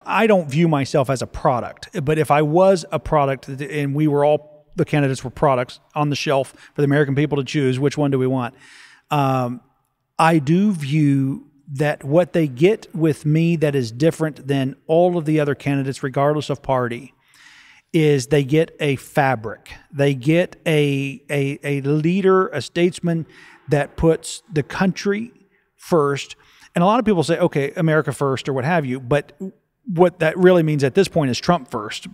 I don't view myself as a product, but if I was a product and we were all, the candidates were products on the shelf for the American people to choose, which one do we want? I do view that what they get with me that is different than all of the other candidates, regardless of party, is they get a fabric. They get a leader, a statesman that puts the country first. And a lot of people say, okay, America first or what have you, but what that really means at this point is Trump first,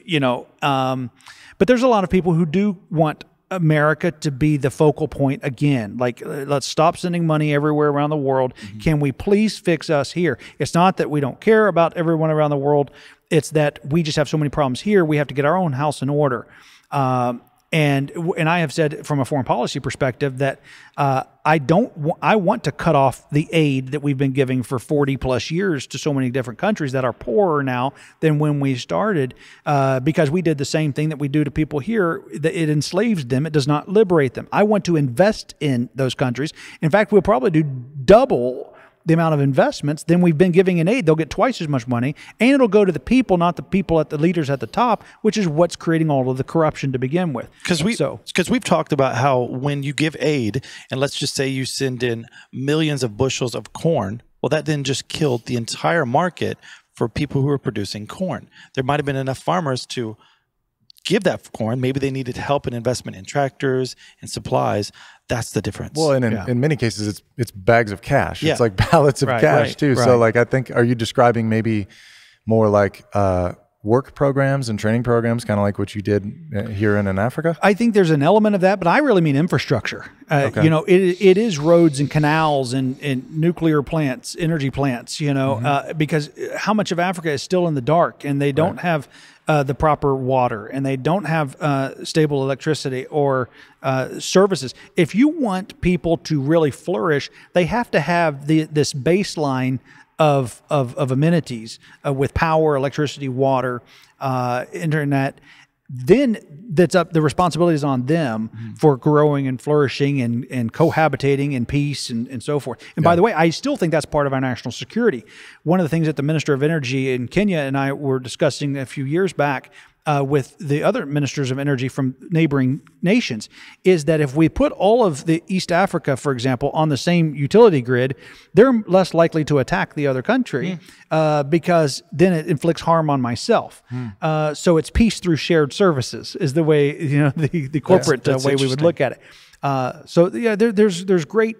you know. But there's a lot of people who do want America to be the focal point again. Like, let's stop sending money everywhere around the world. Mm-hmm. Can we please fix us here? It's not that we don't care about everyone around the world. It's that we just have so many problems here. We have to get our own house in order. And I have said from a foreign policy perspective that I want to cut off the aid that we've been giving for 40 plus years to so many different countries that are poorer now than when we started, because we did the same thing that we do to people here. It enslaves them. It does not liberate them. I want to invest in those countries. In fact, we'll probably do double the amount of investments than we've been giving in aid. They'll get twice as much money, and it'll go to the people, not the people at the leaders at the top, which is what's creating all of the corruption to begin with. Because we've talked about how when you give aid, and let's just say you send in millions of bushels of corn, well, that then just killed the entire market for people who are producing corn. There might have been enough farmers to give that corn. Maybe they needed help and investment in tractors and supplies. That's the difference. Well, and in many cases, it's bags of cash. Yeah. It's like pallets of cash too. Right. So like, I think, are you describing maybe more like work programs and training programs, kind of like what you did here in Africa? I think there's an element of that, but I really mean infrastructure. Okay. You know, it is roads and canals and nuclear plants, energy plants, you know, because how much of Africa is still in the dark, and they don't have the proper water, and they don't have stable electricity or services. If you want people to really flourish, they have to have this baseline of amenities with power, electricity, water, internet. Then the responsibility is on them for growing and flourishing and cohabitating in peace and so forth. And by the way, I still think that's part of our national security. One of the things that the Minister of Energy in Kenya and I were discussing a few years back with the other ministers of energy from neighboring nations is that if we put all of the East Africa, for example, on the same utility grid, they're less likely to attack the other country because then it inflicts harm on myself. So it's peace through shared services is the way, you know, the corporate that's way we would look at it. So yeah, there's great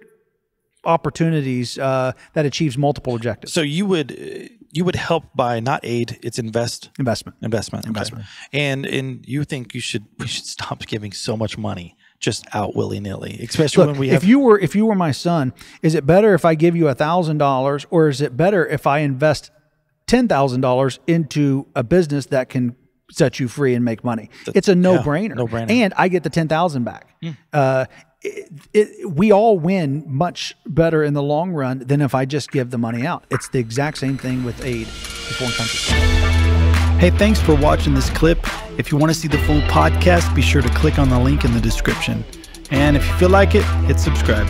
opportunities that achieves multiple objectives. So you would help by not aid, it's investment. Okay. And you think we should stop giving so much money just out willy-nilly, especially when we have. If you were my son, is it better if I give you $1,000, or is it better if I invest $10,000 into a business that can set you free and make money? It's a no-brainer. No-brainer. And I get the $10,000 back. We all win much better in the long run than if I just give the money out. It's the exact same thing with aid to foreign countries. Hey, thanks for watching this clip. If you want to see the full podcast, be sure to click on the link in the description. And if you feel like it, hit subscribe.